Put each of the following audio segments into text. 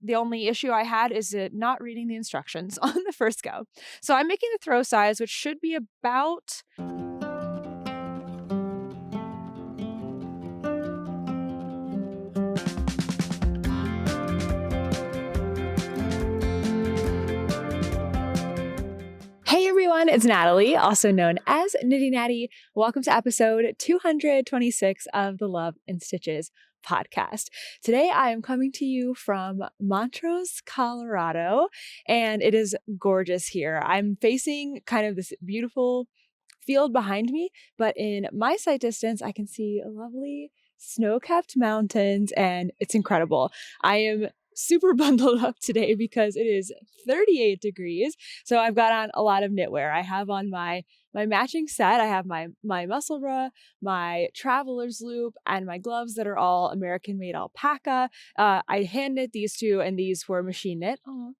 The only issue I had is it not reading the instructions on the first go. So I'm making the throw size, which should be about Hey everyone, it's Natalie, also known as Knitty Natty. Welcome to episode 226 of the Love and Stitches podcast. Today I am coming to you from Montrose, Colorado, and it is gorgeous here. I'm facing kind of this beautiful field behind me, but in my sight distance, I can see lovely snow-capped mountains, and it's incredible. I am super bundled up today because it is 38 degrees. So I've got on a lot of knitwear. I have on my matching set. I have my muscle bra, my traveler's loop, and my gloves that are all American made alpaca. I hand knit these two, and these were machine knit. Oh,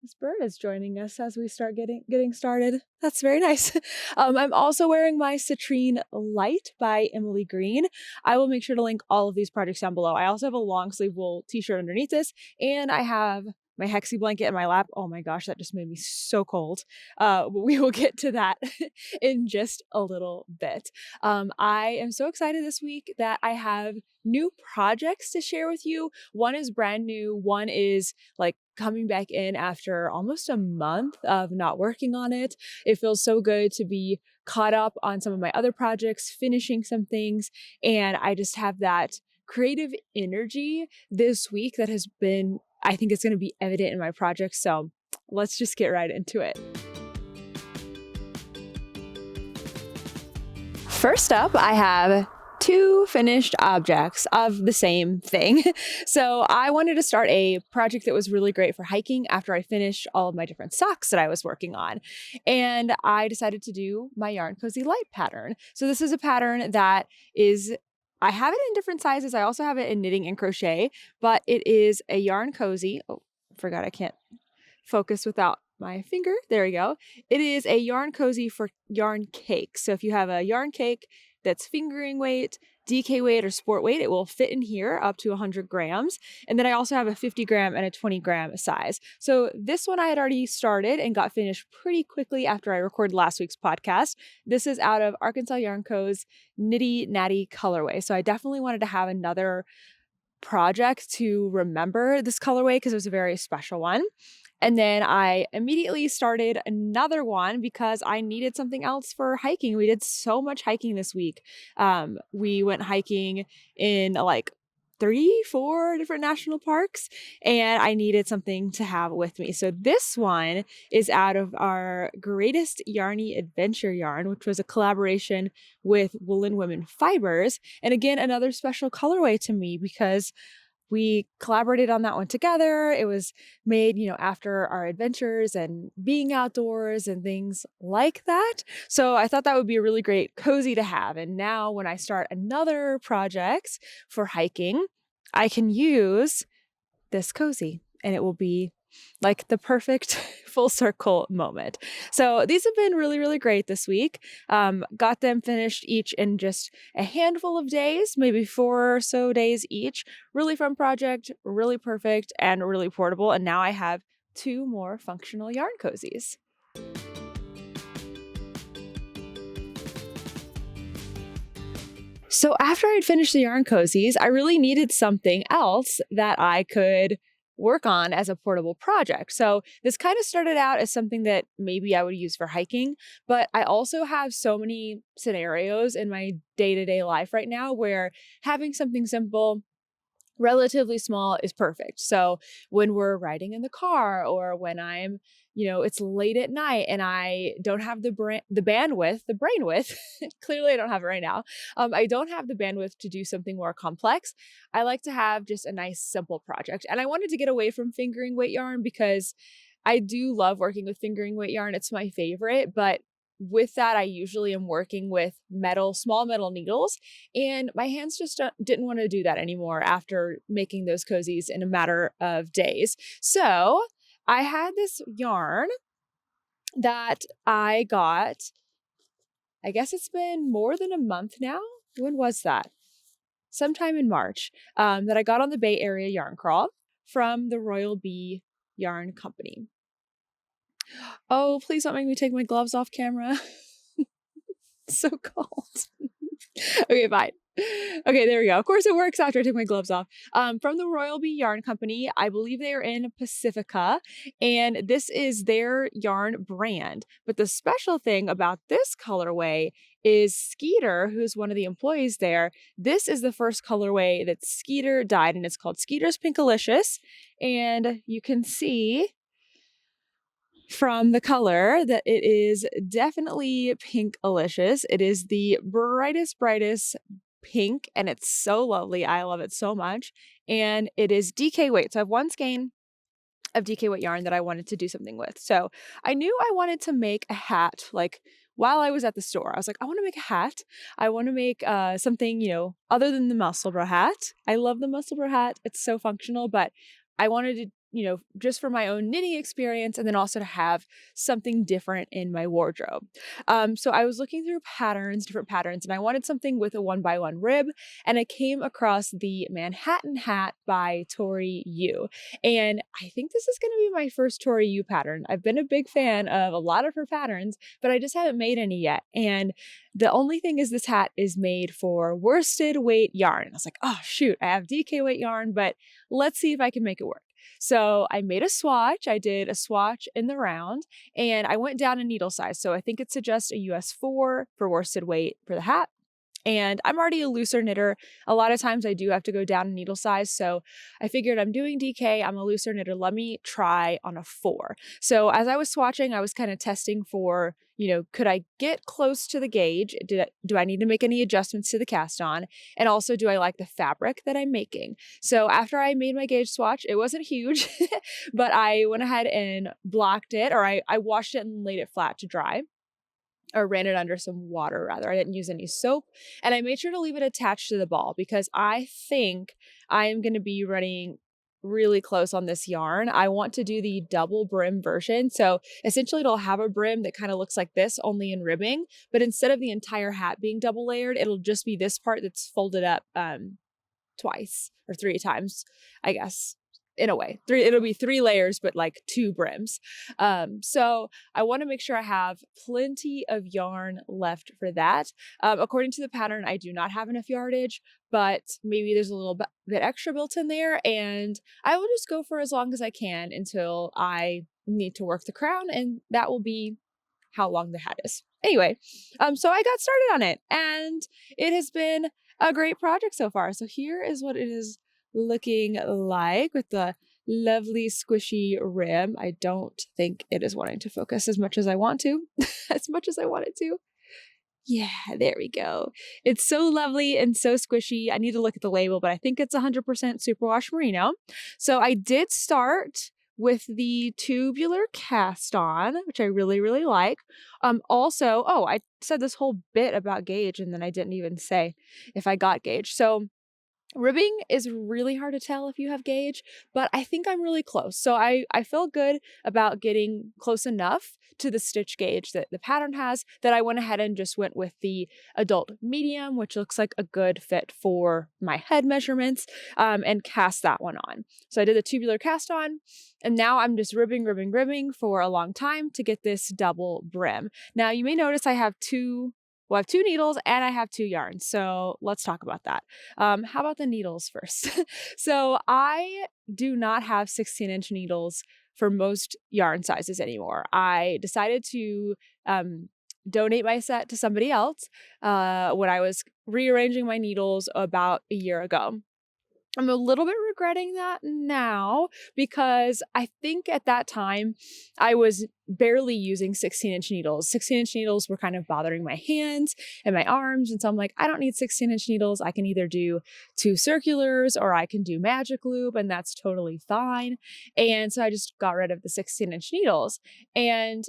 this bird is joining us as we start getting started. That's very nice. I'm also wearing my Citrine Light by Emily Green. I will make sure to link all of these projects down below. I also have a long sleeve wool t-shirt underneath this, and I have my Hexie Blanket in my lap. Oh my gosh, that just made me so cold. But we will get to that in just a little bit. I am so excited this week that I have new projects to share with you. One is brand new. One is like coming back in after almost a month of not working on it. It feels so good to be caught up on some of my other projects, finishing some things, and I just have that creative energy this week that has been, I think it's going to be evident in my projects. So let's just get right into it. First up, I have two finished objects of the same thing. So I wanted to start a project that was really great for hiking after I finished all of my different socks that I was working on. And I decided to do my Yarn Cozy Light pattern. So this is a pattern that is, I have it in different sizes. I also have it in knitting and crochet, but it is a Yarn Cozy. Oh, forgot I can't focus without my finger. There we go. It is a Yarn Cozy for yarn cake. So if you have a yarn cake that's fingering weight, DK weight, or sport weight, it will fit in here up to 100 grams. And then I also have a 50 gram and a 20 gram size. So this one I had already started and got finished pretty quickly after I recorded last week's podcast. This is out of Arkansas Yarn Co.'s Knitty Natty colorway. So I definitely wanted to have another project to remember this colorway because it was a very special one. And then I immediately started another one because I needed something else for hiking. We did so much hiking this week. We went hiking in like 3-4 different national parks, and I needed something to have with me. So this one is out of our Greatest Yarny Adventure yarn, which was a collaboration with Woolen Women Fibers. And again, another special colorway to me because we collaborated on that one together. It was made, after our adventures and being outdoors and things like that. So I thought that would be a really great cozy to have. And now when I start another project for hiking, I can use this cozy and it will be like the perfect full circle moment. So these have been really, really great this week. Got them finished each in just a handful of days, maybe 4 or so days each. Really fun project, really perfect, and really portable. And now I have 2 more functional yarn cozies. So after I'd finished the yarn cozies, I really needed something else that I could work on as a portable project. So this kind of started out as something that maybe I would use for hiking, but I also have so many scenarios in my day-to-day life right now where having something simple, relatively small is perfect. So when we're riding in the car or when I'm, it's late at night and I don't have the brainwidth, clearly I don't have it right now. I don't have the bandwidth to do something more complex. I like to have just a nice simple project. And I wanted to get away from fingering weight yarn because I do love working with fingering weight yarn. It's my favorite, but with that, I usually am working with small metal needles, and my hands just didn't want to do that anymore after making those cozies in a matter of days. So I had this yarn that I got, I guess it's been more than a month now. When was that? Sometime in March, that I got on the Bay Area yarn crawl. from the Royal Bee Yarn Company. Oh, please don't make me take my gloves off camera. It's so cold. Okay, fine. Okay, there we go. Of course it works after I take my gloves off. From the Royal Bee Yarn Company, I believe they are in Pacifica, and this is their yarn brand. But the special thing about this colorway is Skeeter, who's one of the employees there. This is the first colorway that Skeeter dyed, and it's called Skeeter's Pinkalicious. And you can see from the color that it is definitely Pinkalicious. It is the brightest pink, and it's so lovely. I love it so much. And it is DK weight. So I have one skein of DK weight yarn that I wanted to do something with. So I knew I wanted to make a hat, like while I was at the store. I was like, I want to make a hat. I want to make something, other than the Musselburgh hat. I love the Musselburgh hat. It's so functional, but I wanted to, just for my own knitting experience, and then also to have something different in my wardrobe. So I was looking through different patterns, and I wanted something with a 1x1 rib, and I came across the Manhattan hat by Tori Yu. And I think this is going to be my first Tori Yu pattern. I've been a big fan of a lot of her patterns, but I just haven't made any yet. And the only thing is this hat is made for worsted weight yarn. I was like, oh shoot, I have DK weight yarn, but let's see if I can make it work. So I made a swatch. I did a swatch in the round, and I went down in needle size. So I think it suggests a US 4 for worsted weight for the hat. And I'm already a looser knitter. A lot of times I do have to go down in needle size. So I figured I'm doing DK, I'm a looser knitter. Let me try on a 4. So as I was swatching, I was kind of testing for, could I get close to the gauge? Do I need to make any adjustments to the cast on? And also, do I like the fabric that I'm making? So after I made my gauge swatch, it wasn't huge, but I went ahead and blocked it, or I washed it and laid it flat to dry. Or ran it under some water rather. I didn't use any soap, and I made sure to leave it attached to the ball because I think I am going to be running really close on this yarn. I want to do the double brim version. So essentially it'll have a brim that kind of looks like this, only in ribbing, but instead of the entire hat being double layered, it'll just be this part that's folded up twice or 3 times, I guess. In a way, it'll be 3 layers, but like 2 brims. So I want to make sure I have plenty of yarn left for that. According to the pattern, I do not have enough yardage, but maybe there's a little bit extra built in there, and I will just go for as long as I can until I need to work the crown, and that will be how long the hat is. Anyway, so I got started on it, and it has been a great project so far. So here is what it is looking like with the lovely squishy rim. I don't think it is wanting to focus as much as I want to, Yeah, there we go. It's so lovely and so squishy. I need to look at the label, but I think it's 100% superwash merino. So I did start with the tubular cast on, which I really, really like. Also, I said this whole bit about gauge, and then I didn't even say if I got gauge. So ribbing is really hard to tell if you have gauge, but I think I'm really close. So I feel good about getting close enough to the stitch gauge that the pattern has that I went ahead and just went with the adult medium, which looks like a good fit for my head measurements, and cast that one on. So I did the tubular cast on, and now I'm just ribbing for a long time to get this double brim. Now you may notice I have two needles and I have 2 yarns. So let's talk about that. How about the needles first? So I do not have 16-inch needles for most yarn sizes anymore. I decided to donate my set to somebody else when I was rearranging my needles about a year ago. I'm a little bit regretting that now because I think at that time I was barely using 16-inch needles. 16-inch needles were kind of bothering my hands and my arms. And so I'm like, I don't need 16-inch needles. I can either do 2 circulars or I can do magic loop, and that's totally fine. And so I just got rid of the 16-inch needles. And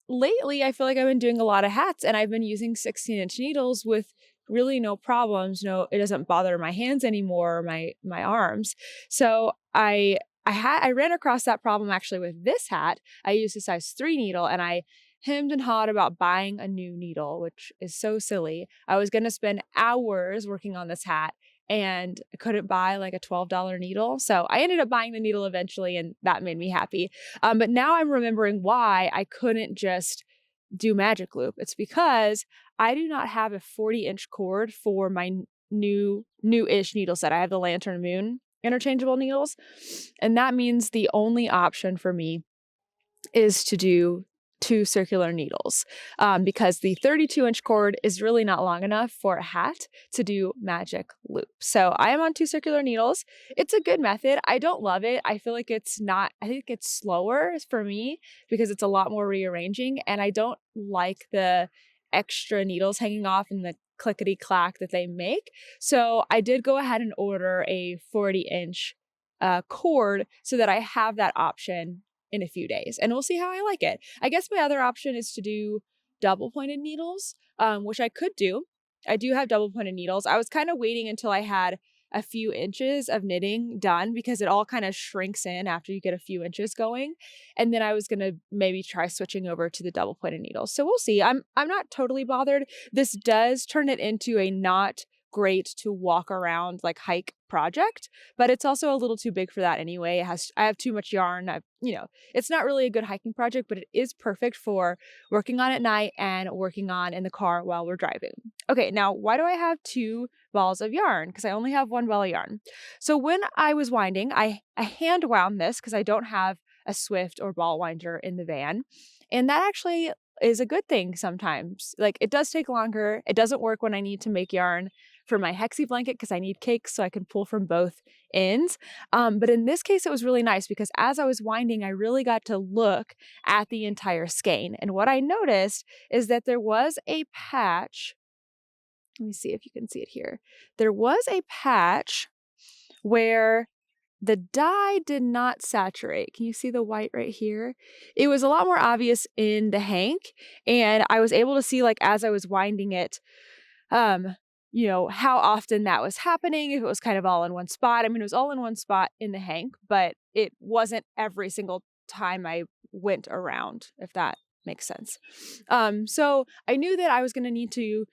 lately I feel like I've been doing a lot of hats, and I've been using 16-inch needles with really no problems. No, it doesn't bother my hands anymore, or my arms. So I ran across that problem actually with this hat. I used a size 3 needle, and I hemmed and hawed about buying a new needle, which is so silly. I was going to spend hours working on this hat, and I couldn't buy like a $12 needle. So I ended up buying the needle eventually, and that made me happy. But now I'm remembering why I couldn't just do magic loop. It's because I do not have a 40-inch cord for my new-ish needle set. I have the Lantern Moon interchangeable needles, and that means the only option for me is to do 2 circular needles, because the 32-inch cord is really not long enough for a hat to do magic loop. So I am on 2 circular needles. It's a good method. I don't love it. I feel like I think it's slower for me because it's a lot more rearranging, and I don't like the extra needles hanging off and the clickety clack that they make. So I did go ahead and order a 40-inch cord so that I have that option in a few days, and we'll see how I like it. I guess my other option is to do double pointed needles, which I could do. I do have double pointed needles. I was kind of waiting until I had a few inches of knitting done because it all kind of shrinks in after you get a few inches going. And then I was going to maybe try switching over to the double pointed needles. So we'll see. I'm not totally bothered. This does turn it into a not great to walk around like hike project, but it's also a little too big for that anyway. I have too much yarn. It's not really a good hiking project, but it is perfect for working on at night and working on in the car while we're driving. Okay, now why do I have 2 balls of yarn? Because I only have 1 ball of yarn. So when I was winding, I hand wound this because I don't have a Swift or ball winder in the van. And that actually is a good thing sometimes. Like, it does take longer. It doesn't work when I need to make yarn for my Hexie Blanket because I need cakes so I can pull from both ends. But in this case, it was really nice because as I was winding, I really got to look at the entire skein. And what I noticed is that there was a patch. Let me see if you can see it here. There was a patch where the dye did not saturate. Can you see the white right here? It was a lot more obvious in the hank, and I was able to see, like, as I was winding it, how often that was happening, if it was kind of all in one spot. I mean, it was all in one spot in the hank, but it wasn't every single time I went around, if that makes sense. So I knew that I was going to need to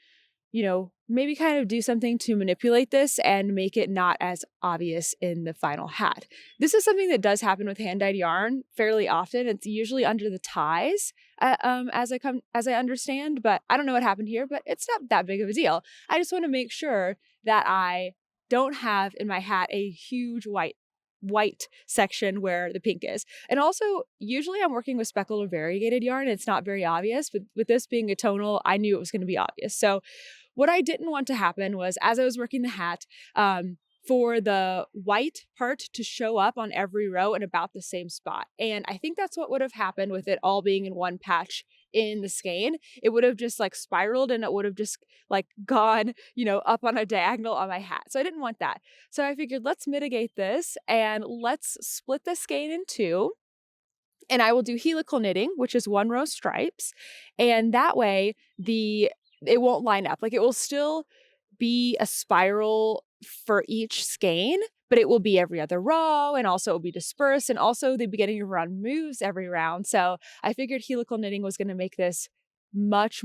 maybe kind of do something to manipulate this and make it not as obvious in the final hat. This is something that does happen with hand-dyed yarn fairly often. It's usually under the ties, as I understand, but I don't know what happened here, but it's not that big of a deal. I just want to make sure that I don't have in my hat a huge white section where the pink is. And also, usually I'm working with speckled or variegated yarn. It's not very obvious, but with this being a tonal, I knew it was going to be obvious. So what I didn't want to happen was, as I was working the hat, for the white part to show up on every row in about the same spot. And I think that's what would have happened with it all being in one patch in the skein. It would have just like spiraled, and it would have just like gone, up on a diagonal on my hat. So I didn't want that. So I figured, let's mitigate this and let's split the skein in 2. And I will do helical knitting, which is 1 row stripes. And that way it won't line up. Like, it will still be a spiral for each skein, but it will be every other row, and also it will be dispersed, and also the beginning of round moves every round. So I figured helical knitting was going to make this much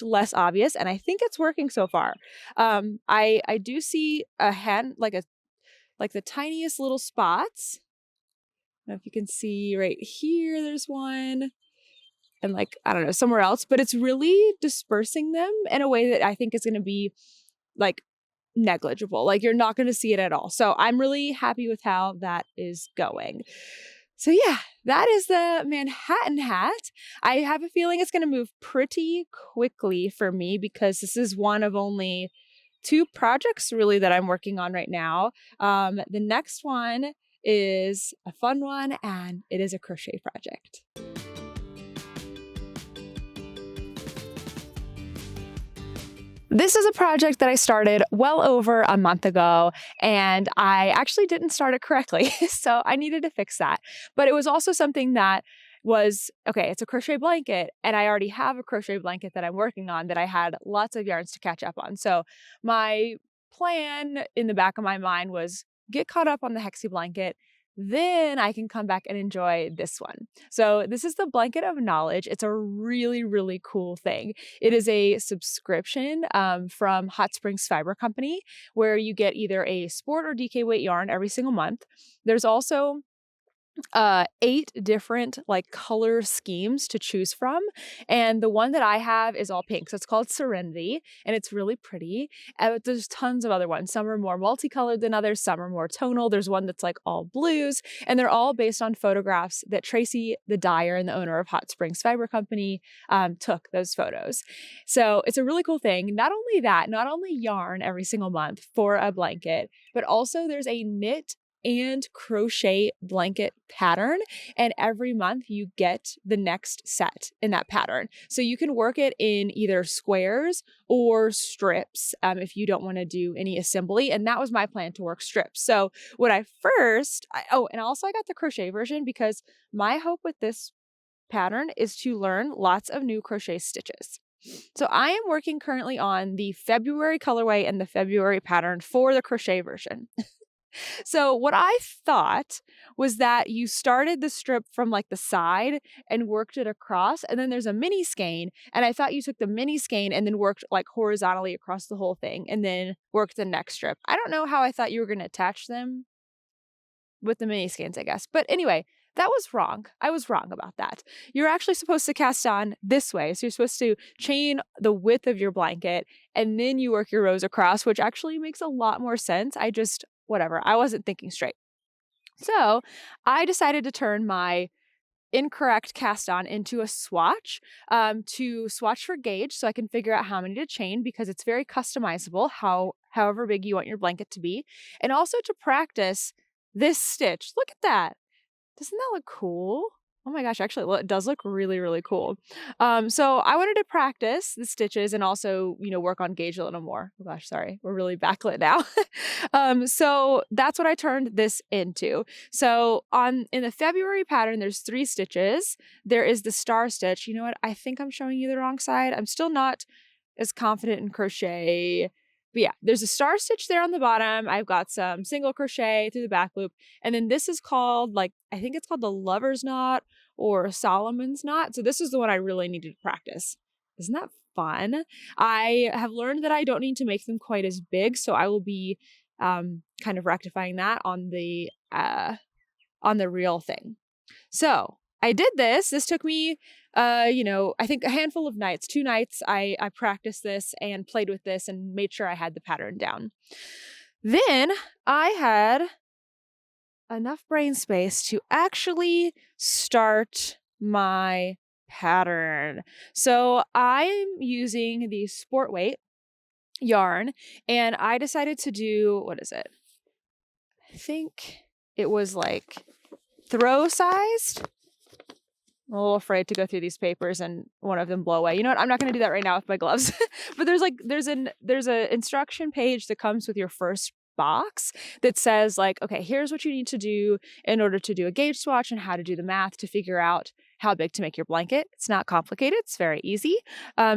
less obvious, and I think it's working so far. I do see a hand, like the tiniest little spots. I don't know if you can see right here, there's one. And I don't know, somewhere else, but it's really dispersing them in a way that I think is going to be negligible. You're not going to see it at all. So I'm really happy with how that is going. So yeah, that is the Manhattan hat. I have a feeling it's going to move pretty quickly for me because this is one of only 2 projects really that I'm working on right now. The next one is a fun one, and it is a crochet project. This is a project that I started well over a month ago, and I actually didn't start it correctly, so I needed to fix that. But it was also something that was, okay, it's a crochet blanket, and I already have a crochet blanket that I'm working on that I had lots of yarns to catch up on. So my plan in the back of my mind was get caught up on the Hexie Blanket, then I can come back and enjoy this one. So this is the Blanket of Knowledge. It's a really, really cool thing. It is a subscription from Hot Springs Fiber Company where you get either a sport or DK weight yarn every single month. There's also 8 different like color schemes to choose from, and the one that I have is all pink, so it's called Serenity, and it's really pretty. But there's tons of other ones. Some are more multicolored than others, some are more tonal. There's one that's like all blues, and they're all based on photographs that Tracy, the dyer and the owner of Hot Springs Fiber Company, took those photos. So it's a really cool thing. Not only that, not only yarn every single month for a blanket, but also there's a knit and crochet blanket pattern, and every month you get the next set in that pattern. So you can work it in either squares or strips if you don't want to do any assembly, and that was my plan, to work strips. So when I first, and also I got the crochet version because my hope with this pattern is to learn lots of new crochet stitches. So I am working currently on the February colorway and the February pattern for the crochet version. So what I thought was that you started the strip from like the side and worked it across, and then there's a mini skein, and I thought you took the mini skein and then worked like horizontally across the whole thing and then worked the next strip. I don't know how I thought you were going to attach them with the mini skeins, I guess. But anyway, that was wrong. I was wrong about that. You're actually supposed to cast on this way. So you're supposed to chain the width of your blanket and then you work your rows across, which actually makes a lot more sense. Whatever, I wasn't thinking straight. So I decided to turn my incorrect cast on into a swatch, to swatch for gauge so I can figure out how many to chain, because it's very customizable however big you want your blanket to be, and also to practice this stitch. Look at that. Doesn't that look cool? Oh my gosh, actually, it does look really, really cool. So I wanted to practice the stitches and also, work on gauge a little more. Oh gosh, sorry, we're really backlit now. So that's what I turned this into. So in the February pattern, there's 3 stitches. There is the star stitch. You know what? I think I'm showing you the wrong side. I'm still not as confident in crochet. But yeah, there's a star stitch there on the bottom. I've got some single crochet through the back loop. And then this is called, I think it's called the lover's knot or Solomon's knot. So this is the one I really needed to practice. Isn't that fun? I have learned that I don't need to make them quite as big. So I will be kind of rectifying that on the real thing. So I did this. This took me, I think a handful of nights, 2 nights. I practiced this and played with this and made sure I had the pattern down. Then I had enough brain space to actually start my pattern. So I'm using the sport weight yarn, and I decided to do, what is it? I think it was like throw sized. I'm a little afraid to go through these papers and one of them blow away. You know what? I'm not going to do that right now with my gloves. But there's an instruction page that comes with your first box that says okay, here's what you need to do in order to do a gauge swatch and how to do the math to figure out how big to make your blanket. It's not complicated. It's very easy.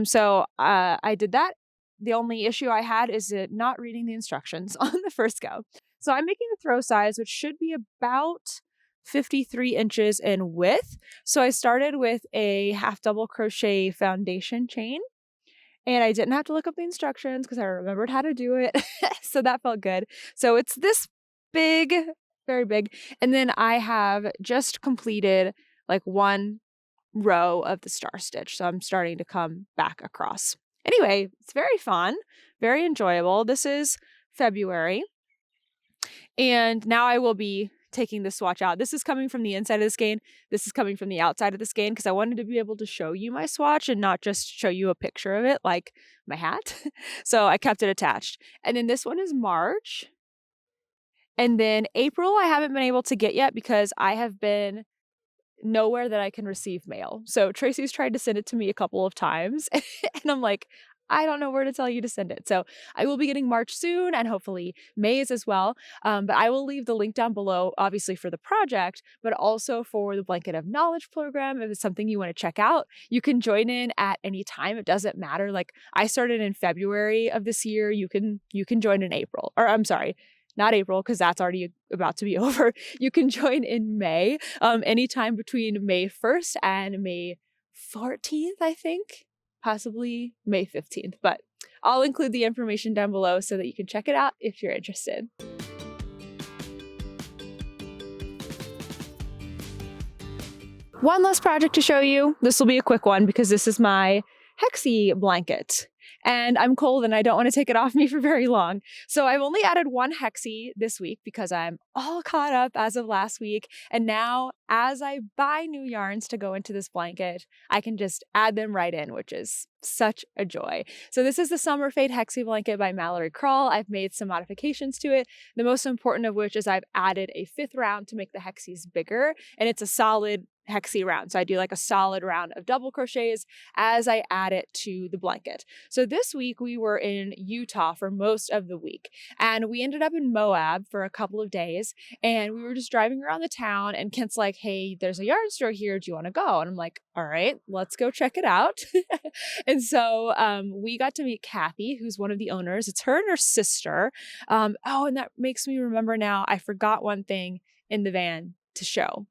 So I did that. The only issue I had is not reading the instructions on the first go. So I'm making the throw size, which should be about 53 inches in width. So I started with a half double crochet foundation chain, and I didn't have to look up the instructions because I remembered how to do it. So that felt good. So it's this big, very big. And then I have just completed 1 row of the star stitch. So I'm starting to come back across. Anyway, it's very fun, very enjoyable. This is February. And now I will be taking the swatch out. This is coming from the inside of the skein. This is coming from the outside of the skein because I wanted to be able to show you my swatch and not just show you a picture of it like my hat. So I kept it attached. And then this one is March. And then April I haven't been able to get yet because I have been nowhere that I can receive mail. So Tracy's tried to send it to me a couple of times and I'm like, I don't know where to tell you to send it. So I will be getting March soon and hopefully May's as well. But I will leave the link down below, obviously for the project, but also for the Blanket of Knowledge program. If it's something you want to check out, you can join in at any time. It doesn't matter. I started in February of this year. You can join in April, or I'm sorry, not April, because that's already about to be over. You can join in May, anytime between May 1st and May 14th, I think, possibly May 15th, but I'll include the information down below so that you can check it out if you're interested. One last project to show you. This will be a quick one because this is my Hexie blanket. And I'm cold and I don't want to take it off me for very long. So I've only added one Hexie this week because I'm all caught up as of last week. And now as I buy new yarns to go into this blanket, I can just add them right in, which is such a joy. So this is the Summer Fade Hexie Blanket by Mallory Crawl. I've made some modifications to it. The most important of which is I've added a 5th round to make the Hexies bigger. And it's a solid Hexie round. So I do like a solid round of double crochets as I add it to the blanket. So this week we were in Utah for most of the week, and we ended up in Moab for a couple of days, and we were just driving around the town, and Kent's like, hey, there's a yarn store here. Do you want to go? And I'm like, all right, let's go check it out. And so we got to meet Kathy, who's one of the owners. It's her and her sister. Oh, and that makes me remember now, I forgot one thing in the van to show.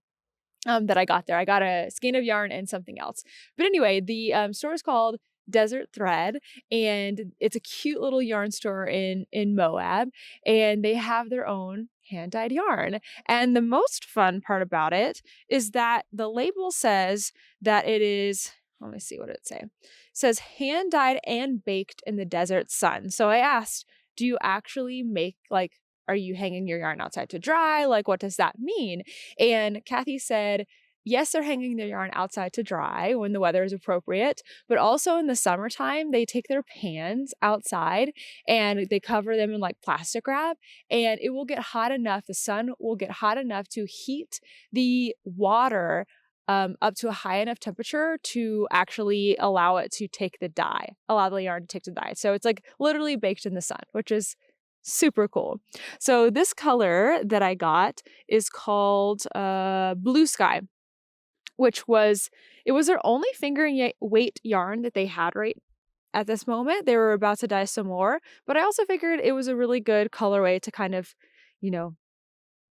That I got there. I got a skein of yarn and something else. But anyway, the store is called Desert Thread, and it's a cute little yarn store in Moab, and they have their own hand-dyed yarn. And the most fun part about it is that the label says that it is, let me see what it say. It says hand-dyed and baked in the desert sun. So I asked, do you actually make, like, are you hanging your yarn outside to dry? Like, what does that mean? And Kathy said, yes, they're hanging their yarn outside to dry when the weather is appropriate, but also in the summertime, they take their pans outside and they cover them in like plastic wrap, and it will get hot enough, the sun will get hot enough to heat the water up to a high enough temperature to actually allow it to take the dye, allow the yarn to take the dye. So it's like literally baked in the sun, which is super cool. So this color that I got is called Blue Sky, which was, it was their only fingering weight yarn that they had right at this moment. They were about to dye some more, but I also figured it was a really good colorway to kind of, you know,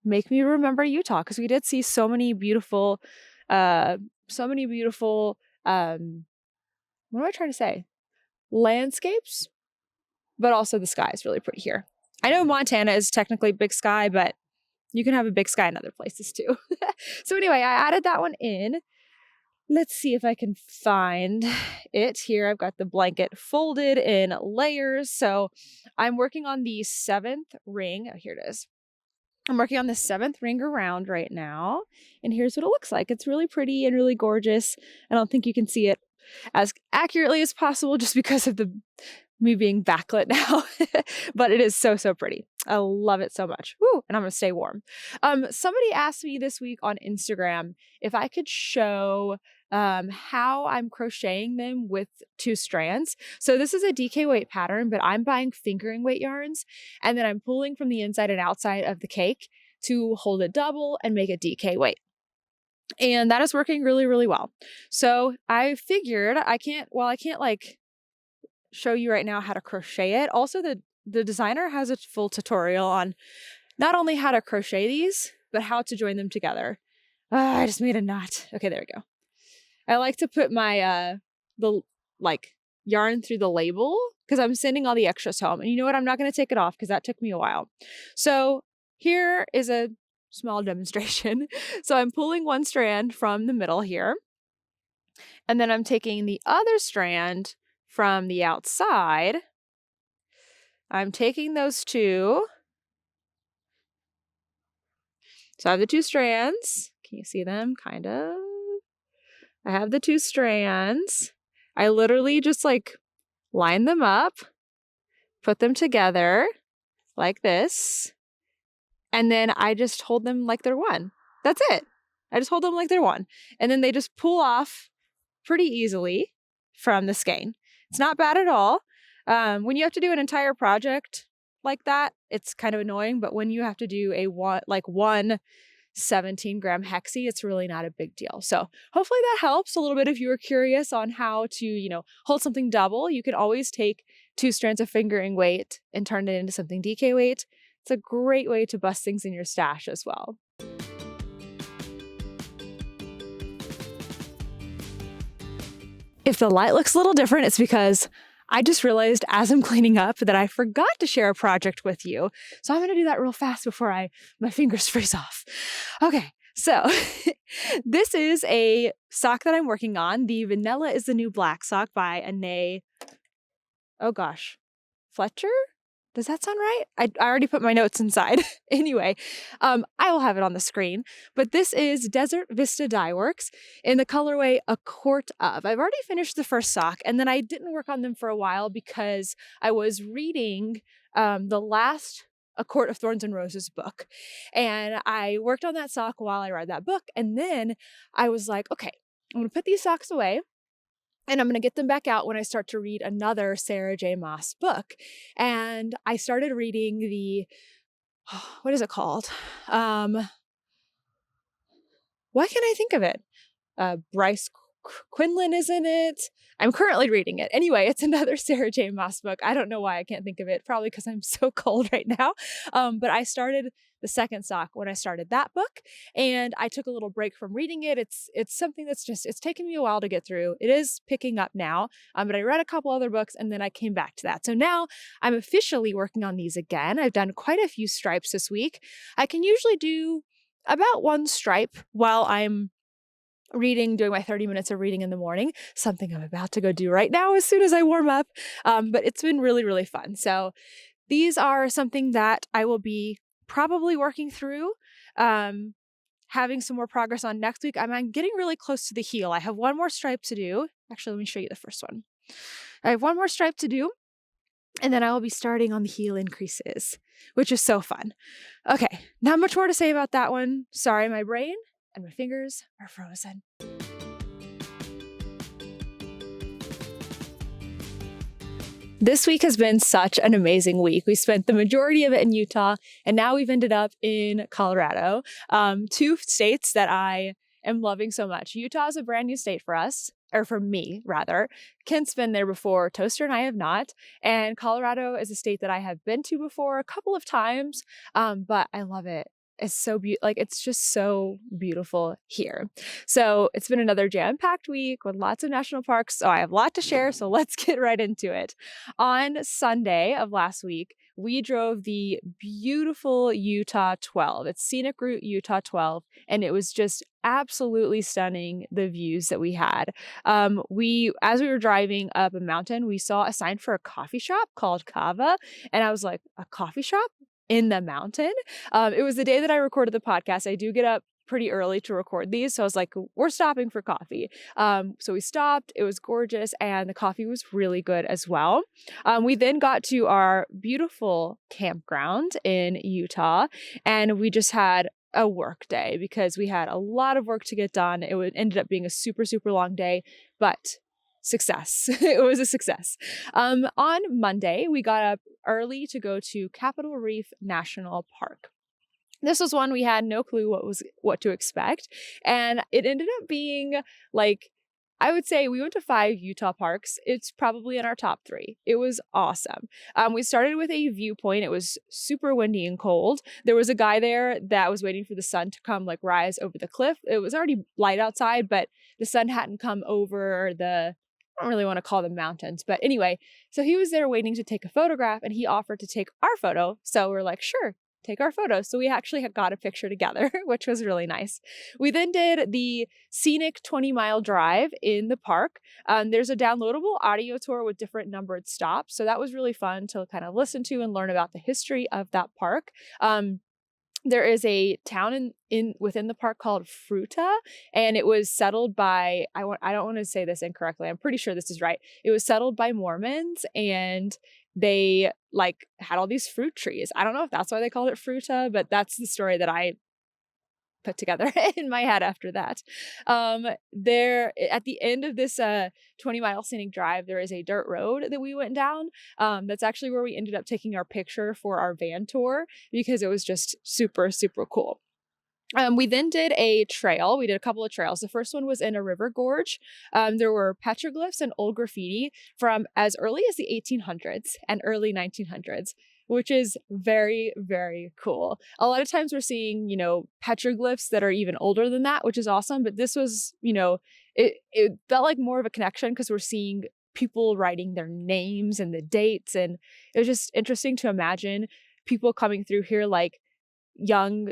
make me remember Utah, because we did see so many beautiful, what am I trying to say? Landscapes, but also the sky is really pretty here. I know Montana is technically big sky, but you can have a big sky in other places too. So anyway, I added that one in. Let's see if I can find it here. I've got the blanket folded in layers. So I'm working on the 7th ring. Oh, here it is. I'm working on the 7th ring around right now. And here's what it looks like. It's really pretty and really gorgeous. I don't think you can see it as accurately as possible just because of me being backlit now, but it is so, so pretty. I love it so much. Woo, and I'm gonna stay warm. Somebody asked me this week on Instagram if I could show how I'm crocheting them with 2 strands. So this is a DK weight pattern, but I'm buying fingering weight yarns, and then I'm pulling from the inside and outside of the cake to hold it double and make a DK weight. And that is working really, really well. So I figured I can't like show you right now how to crochet it. Also, the designer has a full tutorial on not only how to crochet these, but how to join them together. I just made a knot. Okay, there we go. I like to put my the yarn through the label because I'm sending all the extras home. And you know what? I'm not going to take it off because that took me a while. So here is a small demonstration. So I'm pulling one strand from the middle here, and then I'm taking the other strand from the outside. I'm taking those 2. So I have the 2 strands. Can you see them? Kind of. I have the 2 strands. I literally just like line them up, put them together like this, and then I just hold them like they're one. That's it. I just hold them like they're one. And then they just pull off pretty easily from the skein. It's not bad at all. When you have to do an entire project like that, it's kind of annoying, but when you have to do one 17-gram hexie, it's really not a big deal. So hopefully that helps a little bit if you were curious on how to, hold something double. You can always take 2 strands of fingering weight and turn it into something DK weight. It's a great way to bust things in your stash as well. If the light looks a little different, it's because I just realized as I'm cleaning up that I forgot to share a project with you. So I'm going to do that real fast before my fingers freeze off. Okay, so this is a sock that I'm working on. The Vanilla is the New Black sock by Anae. Oh gosh, Fletcher? Does that sound right? I already put my notes inside. Anyway, I will have it on the screen. But this is Desert Vista Dye Works in the colorway A Quart Of. I've already finished the first sock, and then I didn't work on them for a while because I was reading the last A Court of Thorns and Roses book. And I worked on that sock while I read that book. And then I was like, okay, I'm going to put these socks away. And I'm going to get them back out when I start to read another Sarah J. Maas book. And I started reading the, what is it called? Why can't I think of it? Bryce Quinlan is in it. I'm currently reading it. Anyway, it's another Sarah J. Maas book. I don't know why I can't think of it. Probably because I'm so cold right now. But I started the second sock when I started that book, and I took a little break from reading it. It's something that's it's taken me a while to get through. It is picking up now, but I read a couple other books and then I came back to that. So now I'm officially working on these again. I've done quite a few stripes this week. I can usually do about one stripe while I'm reading, doing my 30 minutes of reading in the morning, something I'm about to go do right now as soon as I warm up. But it's been really, really fun. So these are something that I will be probably working through, having some more progress on next week. I'm getting really close to the heel. I have one more stripe to do. Actually, let me show you the first one. I have one more stripe to do, and then I will be starting on the heel increases, which is so fun. Okay, not much more to say about that one. Sorry, my brain and my fingers are frozen. This week has been such an amazing week. We spent the majority of it in Utah, and now we've ended up in Colorado, two states that I am loving so much. Utah is a brand new state for us, or for me, rather. Kent's been there before, Toaster and I have not, and Colorado is a state that I have been to before a couple of times, but I love it. It's so beautiful. Like, it's just so beautiful here. So it's been another jam-packed week with lots of national parks. So I have a lot to share. So let's get right into it. On Sunday of last week, we drove the beautiful Utah 12. It's Scenic Route Utah 12. And it was just absolutely stunning, the views that we had. As we were driving up a mountain, we saw a sign for a coffee shop called Kava. And I was like, a coffee shop in the mountain? It was the day that I recorded the podcast. I do get up pretty early to record these. So I was like, we're stopping for coffee. So we stopped. It was gorgeous. And the coffee was really good as well. We then got to our beautiful campground in Utah, and we just had a work day because we had a lot of work to get done. It ended up being a super, super long day, but success. It was a success. On Monday, we got up early to go to Capitol Reef National Park. This was one we had no clue what to expect, and it ended up being like, I would say we went to 5 Utah parks. It's probably in our top 3. It was awesome. We started with a viewpoint. It was super windy and cold. There was a guy there that was waiting for the sun to come like rise over the cliff. It was already light outside, but the sun hadn't come over I don't really want to call them mountains, but anyway, so he was there waiting to take a photograph, and he offered to take our photo. So we're like, sure, take our photo. So we actually got a picture together, which was really nice. We then did the scenic 20-mile drive in the park. There's a downloadable audio tour with different numbered stops. So that was really fun to kind of listen to and learn about the history of that park. There is a town within the park called Fruta, and it was settled by, I don't want to say this incorrectly. I'm pretty sure this is right. It was settled by Mormons, and they like had all these fruit trees. I don't know if that's why they called it Fruta, but that's the story that I put together in my head after that. There at the end of this 20-mile scenic drive, there is a dirt road that we went down. That's actually where we ended up taking our picture for our van tour because it was just super, super cool. We then did a trail. We did a couple of trails. The first one was in a river gorge. There were petroglyphs and old graffiti from as early as the 1800s and early 1900s, which is very, very cool. A lot of times we're seeing, petroglyphs that are even older than that, which is awesome. But this was, it felt like more of a connection because we're seeing people writing their names and the dates. And it was just interesting to imagine people coming through here like young,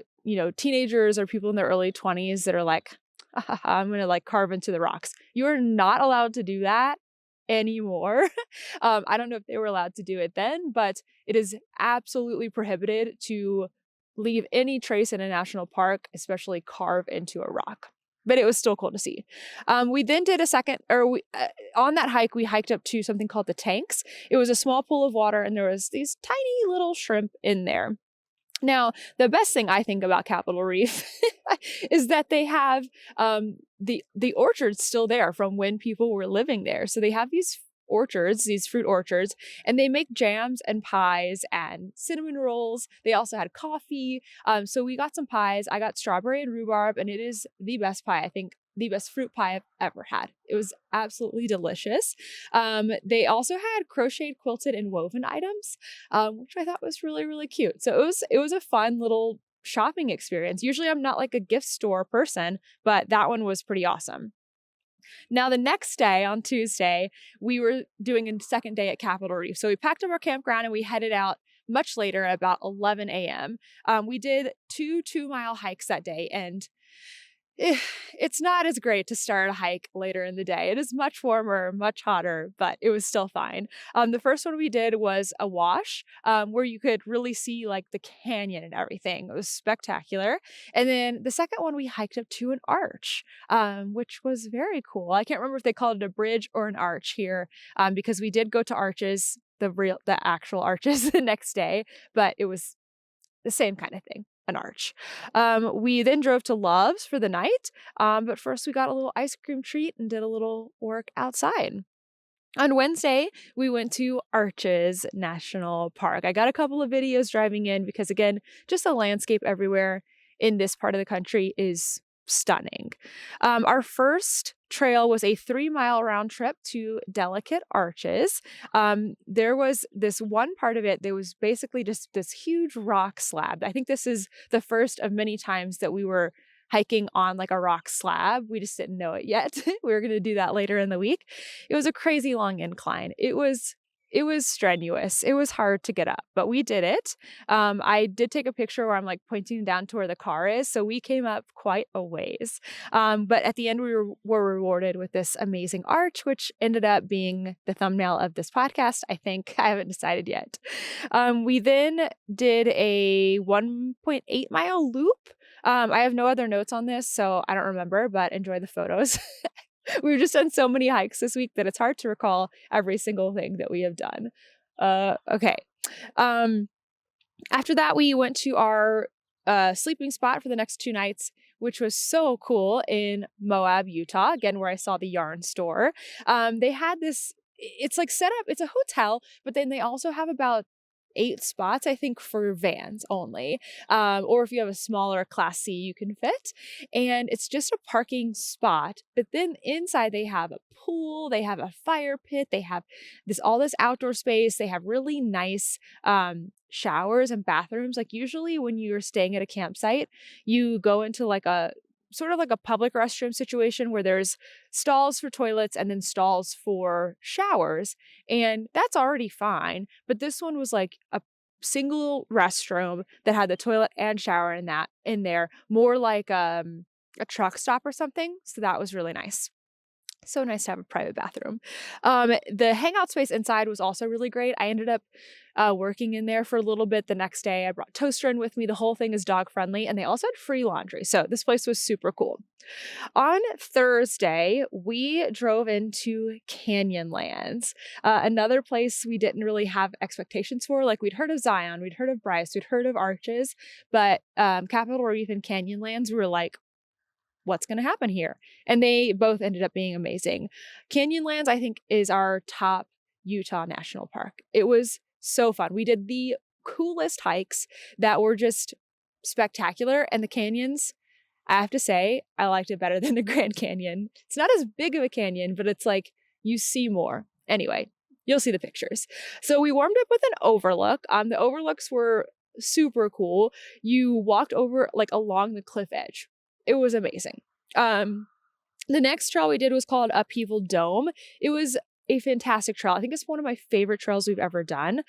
teenagers or people in their early 20s that are like, I'm going to like carve into the rocks. You are not allowed to do that anymore. I don't know if they were allowed to do it then, but it is absolutely prohibited to leave any trace in a national park, especially carve into a rock. But it was still cool to see. We then did on that hike, we hiked up to something called the Tanks. It was a small pool of water and there was these tiny little shrimp in there. Now, the best thing I think about Capitol Reef is that they have the orchards still there from when people were living there. So they have these orchards, these fruit orchards, and they make jams and pies and cinnamon rolls. They also had coffee. So we got some pies. I got strawberry and rhubarb, and it is the best pie, I think, the best fruit pie I've ever had. It was absolutely delicious. They also had crocheted, quilted, and woven items, which I thought was really, really cute. So it was a fun little shopping experience. Usually I'm not like a gift store person, but that one was pretty awesome. Now, the next day on Tuesday, we were doing a second day at Capitol Reef. So we packed up our campground and we headed out much later, about 11 a.m. We did 2-mile hikes that day, and it's not as great to start a hike later in the day. It is much warmer, much hotter, but it was still fine. The first one we did was a wash, where you could really see like the canyon and everything. It was spectacular. And then the second one we hiked up to an arch, which was very cool. I can't remember if they called it a bridge or an arch here, because we did go to arches, the actual arches the next day, but it was the same kind of thing. An arch. We then drove to Love's for the night, but first we got a little ice cream treat and did a little work outside. On Wednesday, we went to Arches National Park. I got a couple of videos driving in because, again, just the landscape everywhere in this part of the country is stunning. Our first trail was a 3-mile round trip to Delicate Arches. There was this one part of it that was basically just this huge rock slab. I think this is the first of many times that we were hiking on like a rock slab. We just didn't know it yet. We were going to do that later in the week. It was a crazy long incline. It was strenuous. It was hard to get up, but we did it. I did take a picture where I'm like pointing down to where the car is. So we came up quite a ways. But at the end, we were rewarded with this amazing arch, which ended up being the thumbnail of this podcast. I think I haven't decided yet. We then did a 1.8-mile loop. I have no other notes on this, so I don't remember, but enjoy the photos. We've just done so many hikes this week that it's hard to recall every single thing that we have done. Okay. After that, we went to our sleeping spot for the next 2 nights, which was so cool in Moab, Utah, again, where I saw the yarn store. They had this, it's like set up, it's a hotel, but then they also have about 8 spots, I think, for vans only. Or if you have a smaller Class C, you can fit. And it's just a parking spot. But then inside they have a pool, they have a fire pit, they have all this outdoor space. They have really nice showers and bathrooms. Like usually when you're staying at a campsite, you go into like a sort of like a public restroom situation where there's stalls for toilets and then stalls for showers. And that's already fine. But this one was like a single restroom that had the toilet and shower in there, more like a truck stop or something. So that was really nice. So nice to have a private bathroom. The hangout space inside was also really great. I ended up working in there for a little bit the next day. I brought toaster in with me. The whole thing is dog friendly, and they also had free laundry. So this place was super cool. On Thursday, we drove into Canyonlands, another place we didn't really have expectations for. Like we'd heard of Zion, we'd heard of Bryce, we'd heard of Arches, but Capitol Reef and Canyonlands, we were like, what's going to happen here? And they both ended up being amazing. Canyonlands, I think, is our top Utah National Park. It was so fun. We did the coolest hikes that were just spectacular. And the canyons, I have to say, I liked it better than the Grand Canyon. It's not as big of a canyon, but it's like you see more. Anyway, You'll see the pictures. So we warmed up with an overlook. The overlooks were super cool. You walked over like along the cliff edge. It was amazing. The next trail we did was called Upheaval Dome. It was a fantastic trail. I think it's one of my favorite trails we've ever done.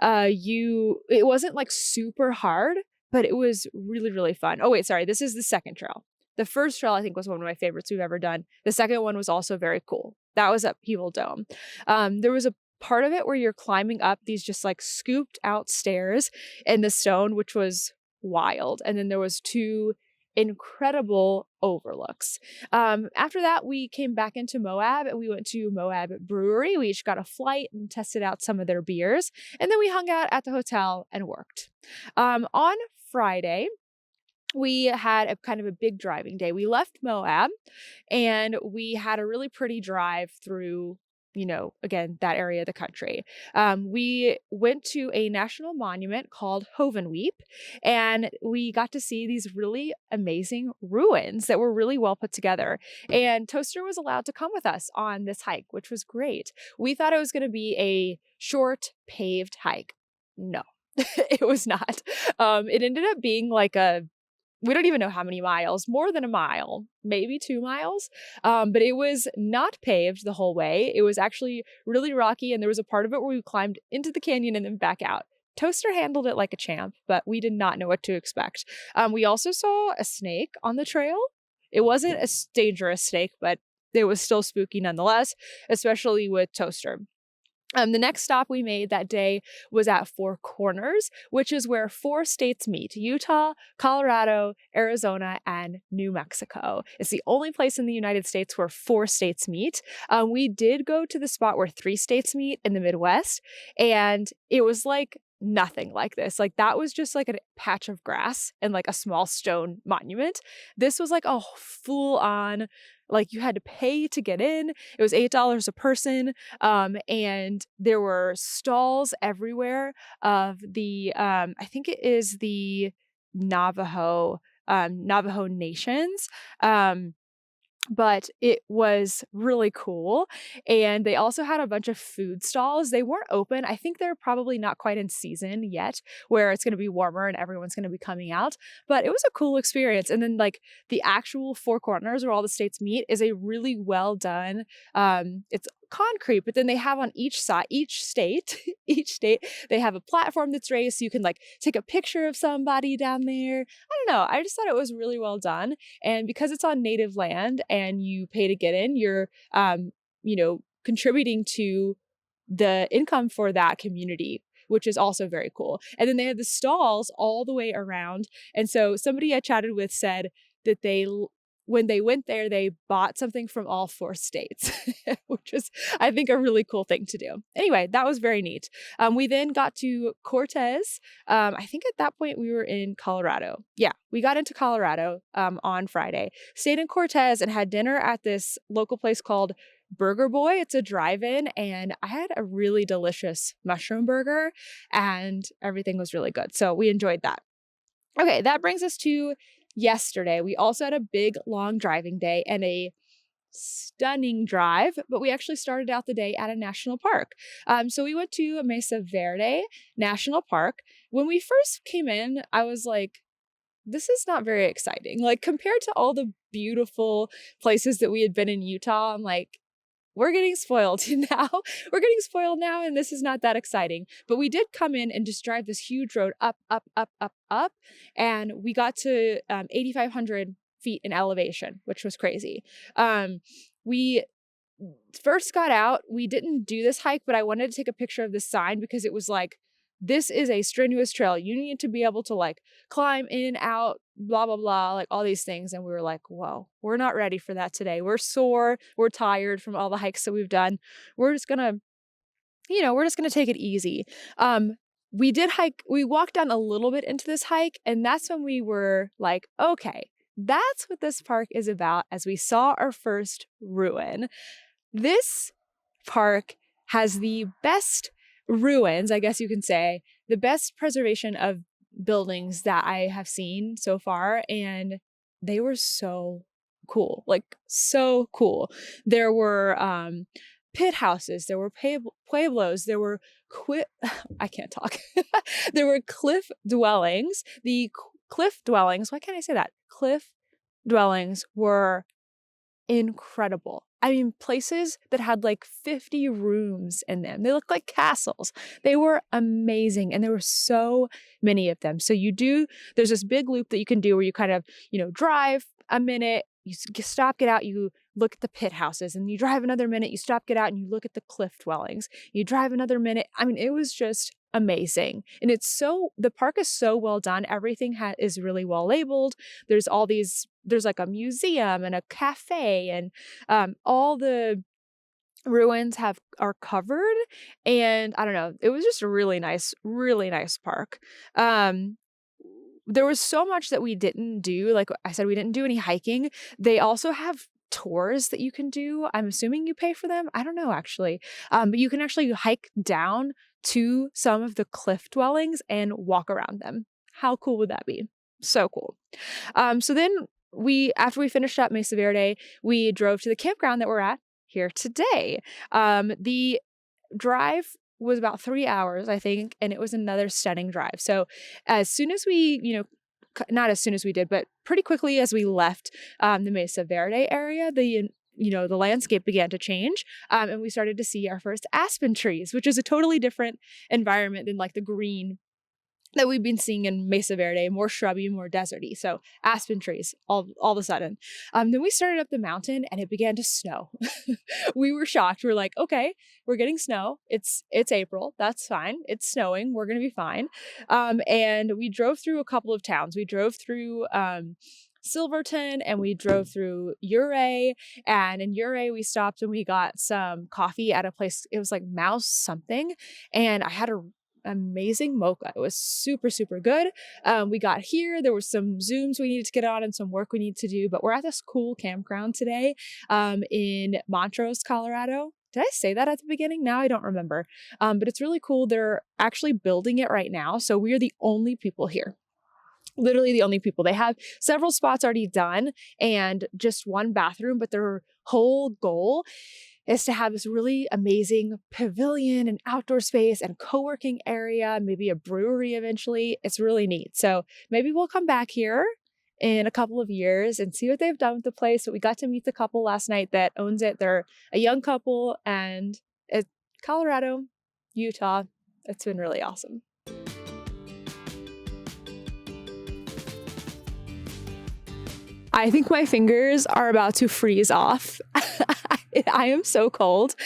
It wasn't like super hard, but it was really, really fun. Oh wait, sorry. This is the second trail. The first trail I think was one of my favorites we've ever done. The second one was also very cool. That was Upheaval Dome. There was a part of it where you're climbing up these just like scooped out stairs in the stone, which was wild. And then there was two incredible overlooks. After that, we came back into Moab and we went to Moab Brewery. We each got a flight and tested out some of their beers. And then we hung out at the hotel and worked. On Friday, we had a kind of a big driving day. We left Moab and we had a really pretty drive through, again, that area of the country. We went to a national monument called Hovenweep, and we got to see these really amazing ruins that were really well put together. And Toaster was allowed to come with us on this hike, which was great. We thought it was going to be a short paved hike. No, it was not. It ended up being like we don't even know how many miles, more than a mile, maybe 2 miles. But it was not paved the whole way. It was actually really rocky. And there was a part of it where we climbed into the canyon and then back out. Toaster handled it like a champ, but we did not know what to expect. We also saw a snake on the trail. It wasn't a dangerous snake, but it was still spooky nonetheless, especially with Toaster. The next stop we made that day was at Four Corners, which is where 4 states meet: Utah, Colorado, Arizona, and New Mexico. It's the only place in the United States where 4 states meet. We did go to the spot where 3 states meet in the Midwest, and it was like nothing like this. Like that was just like a patch of grass and like a small stone monument. This was like a full on, like you had to pay to get in. It was $8 a person. And there were stalls everywhere of the, I think it is the Navajo nations. But it was really cool. And they also had a bunch of food stalls. They weren't open. I think they're probably not quite in season yet, where it's going to be warmer and everyone's going to be coming out. But it was a cool experience. And then like the actual 4 corners where all the states meet is a really well done, it's concrete, but then they have on each side, each state, they have a platform that's raised so you can like take a picture of somebody down there. I don't know. I just thought it was really well done. And because it's on native land and you pay to get in, you're, contributing to the income for that community, which is also very cool. And then they had the stalls all the way around. And so somebody I chatted with said that when they went there, they bought something from all 4 states, which is, I think, a really cool thing to do. Anyway, that was very neat. We then got to Cortez. I think at that point we were in Colorado. Yeah, we got into Colorado on Friday, stayed in Cortez and had dinner at this local place called Burger Boy. It's a drive-in, and I had a really delicious mushroom burger and everything was really good. So we enjoyed that. Okay, that brings us to yesterday. We also had a big, long driving day and a stunning drive, but we actually started out the day at a national park. So we went to Mesa Verde National Park. When we first came in, I was like, this is not very exciting. Like compared to all the beautiful places that we had been in Utah, I'm like, we're getting spoiled now. We're getting spoiled now, and this is not that exciting. But we did come in and just drive this huge road up, and we got to 8,500 feet in elevation, which was crazy. We first got out. We didn't do this hike, but I wanted to take a picture of this sign because it was like, this is a strenuous trail. You need to be able to like climb in, out, blah, blah, blah, like all these things. And we were like, whoa, we're not ready for that today. We're sore. We're tired from all the hikes that we've done. We're just going to take it easy. We did hike. We walked down a little bit into this hike. And that's when we were like, okay, that's what this park is about, as we saw our first ruin. This park has the best ruins, I guess you can say, the best preservation of buildings that I have seen so far. And they were so cool, like so cool. There were pit houses, there were pueblos, there were I can't talk. There were cliff dwellings. The cliff dwellings, why can't I say that? Cliff dwellings were incredible. I mean, places that had like 50 rooms in them. They looked like castles. They were amazing. And there were so many of them. So there's this big loop that you can do where you kind of, drive a minute, you stop, get out, you look at the pit houses, and you drive another minute, you stop, get out, and you look at the cliff dwellings. You drive another minute. I mean, it was just amazing. And the park is so well done. Everything is really well labeled. There's like a museum and a cafe, and all the ruins are covered. And I don't know, it was just a really nice park. There was so much that we didn't do. Like I said, we didn't do any hiking. They also have tours that you can do. I'm assuming you pay for them. I don't know, actually. But you can actually hike down to some of the cliff dwellings and walk around them. How cool would that be? So cool. So then after we finished up Mesa Verde, we drove to the campground that we're at here today. The drive was about 3 hours, I think, and it was another stunning drive. So as soon as we, not as soon as we did, but pretty quickly as we left the Mesa Verde area, the landscape began to change, and we started to see our first aspen trees, which is a totally different environment than like the green that we've been seeing in Mesa Verde, more shrubby, more deserty. So aspen trees all of a sudden. Then we started up the mountain and it began to snow. We were shocked. We were like, okay, we're getting snow. It's April. That's fine. It's snowing. We're going to be fine. And we drove through a couple of towns. We drove through Silverton, and we drove through Ouray, and in Ouray we stopped and we got some coffee at a place. It was like Mouse something, and I had a amazing mocha. It was super, super good. We got here. There were some Zooms we needed to get on and some work we need to do, but we're at this cool campground today in Montrose, Colorado. Did I say that at the beginning? Now I don't remember. But it's really cool. They're actually building it right now. So we are the only people here. Literally the only people. They have several spots already done and just one bathroom, but their whole goal is to have this really amazing pavilion and outdoor space and co-working area, maybe a brewery eventually. It's really neat. So maybe we'll come back here in a couple of years and see what they've done with the place. But we got to meet the couple last night that owns it. They're a young couple, and it's Colorado, Utah. It's been really awesome. I think my fingers are about to freeze off. I am so cold.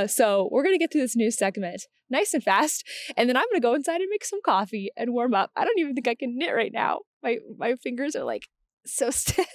So we're going to get through this new segment nice and fast. And then I'm going to go inside and make some coffee and warm up. I don't even think I can knit right now. My fingers are like so stiff.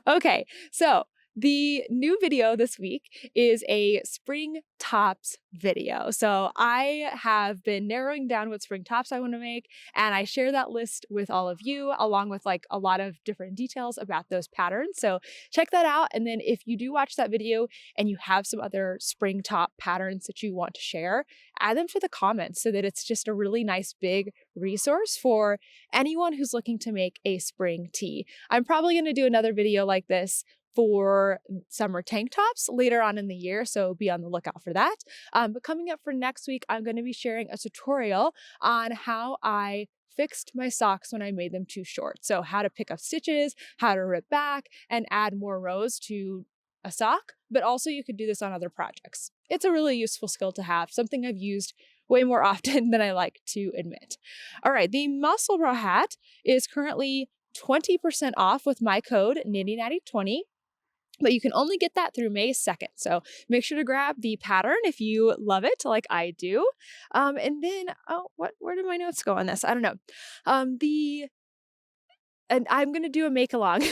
Okay. So the new video this week is a spring tops video. So I have been narrowing down what spring tops I want to make, and I share that list with all of you along with like a lot of different details about those patterns. So check that out. And then if you do watch that video and you have some other spring top patterns that you want to share, add them to the comments so that it's just a really nice big resource for anyone who's looking to make a spring tee. I'm probably going to do another video like this for summer tank tops later on in the year, so be on the lookout for that. But coming up for next week, I'm going to be sharing a tutorial on how I fixed my socks when I made them too short. So how to pick up stitches, how to rip back, and add more rows to a sock, but also you could do this on other projects. It's a really useful skill to have, something I've used way more often than I like to admit. All right, the muscle bra hat is currently 20% off with my code Knitty Natty 20. But you can only get that through May 2nd. So make sure to grab the pattern if you love it like I do. And then, where did my notes go on this? I don't know. And I'm going to do a make along.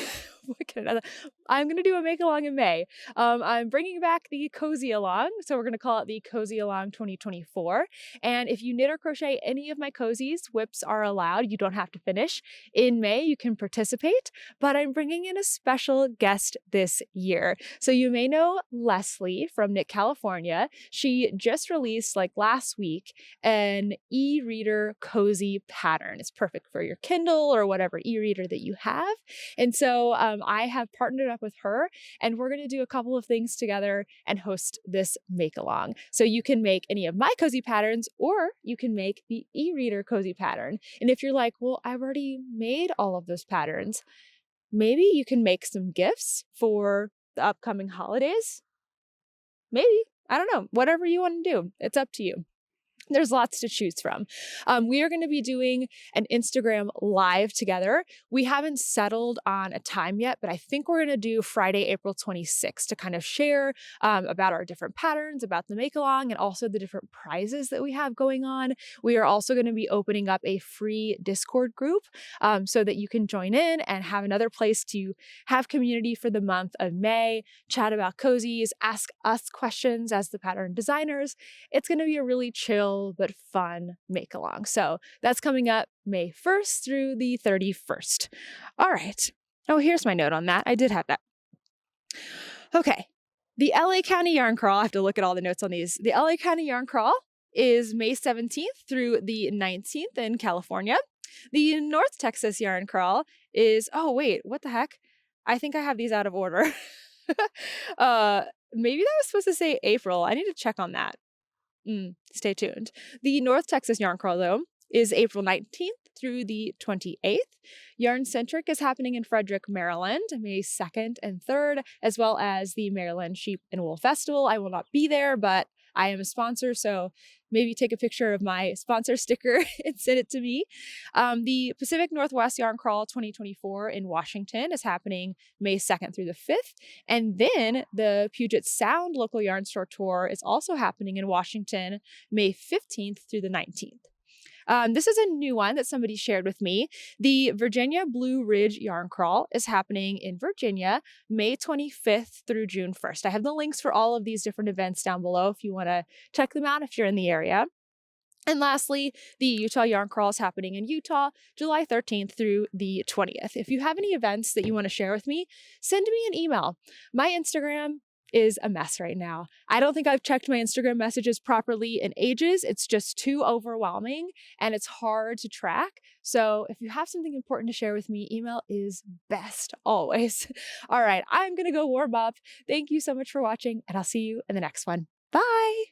I'm going to do a make along in May. I'm bringing back the Cozy Along. So we're going to call it the Cozy Along 2024. And if you knit or crochet any of my cozies, whips are allowed. You don't have to finish. In May, you can participate, but I'm bringing in a special guest this year. So you may know Leslie from Knit California. She just released like last week an e-reader cozy pattern. It's perfect for your Kindle or whatever e-reader that you have. And so I have partnered up with her, and we're going to do a couple of things together and host this make along. So you can make any of my cozy patterns, or you can make the e-reader cozy pattern. And if you're like, well, I've already made all of those patterns, maybe you can make some gifts for the upcoming holidays. Maybe, I don't know, whatever you want to do, it's up to you. There's lots to choose from. We are going to be doing an Instagram live together. We haven't settled on a time yet, but I think we're going to do Friday, April 26th to kind of share about our different patterns, about the make along, and also the different prizes that we have going on. We are also going to be opening up a free Discord group so that you can join in and have another place to have community for the month of May, chat about cozies, ask us questions as the pattern designers. It's going to be a really chill but fun make along. So that's coming up May 1st through the 31st. All right. Oh, here's my note on that. I did have that. Okay. The LA County Yarn Crawl, I have to look at all the notes on these. The LA County Yarn Crawl is May 17th through the 19th in California. The North Texas Yarn Crawl is, oh wait, what the heck? I think I have these out of order. Maybe that was supposed to say April. I need to check on that. Stay tuned. The North Texas Yarn Crawl, though, is April 19th through the 28th. Yarn Centric is happening in Frederick, Maryland, May 2nd and 3rd, as well as the Maryland Sheep and Wool Festival. I will not be there, but I am a sponsor, so maybe take a picture of my sponsor sticker and send it to me. The Pacific Northwest Yarn Crawl 2024 in Washington is happening May 2nd through the 5th. And then the Puget Sound Local Yarn Store Tour is also happening in Washington, May 15th through the 19th. This is a new one that somebody shared with me. The Virginia Blue Ridge Yarn Crawl is happening in Virginia, May 25th through June 1st. I have the links for all of these different events down below if you want to check them out if you're in the area. And lastly, the Utah Yarn Crawl is happening in Utah, July 13th through the 20th. If you have any events that you want to share with me, send me an email. My Instagram is a mess right now. I don't think I've checked my Instagram messages properly in ages. It's just too overwhelming and it's hard to track. So if you have something important to share with me, email is best always. All right, I'm going to go warm up. Thank you so much for watching, and I'll see you in the next one. Bye.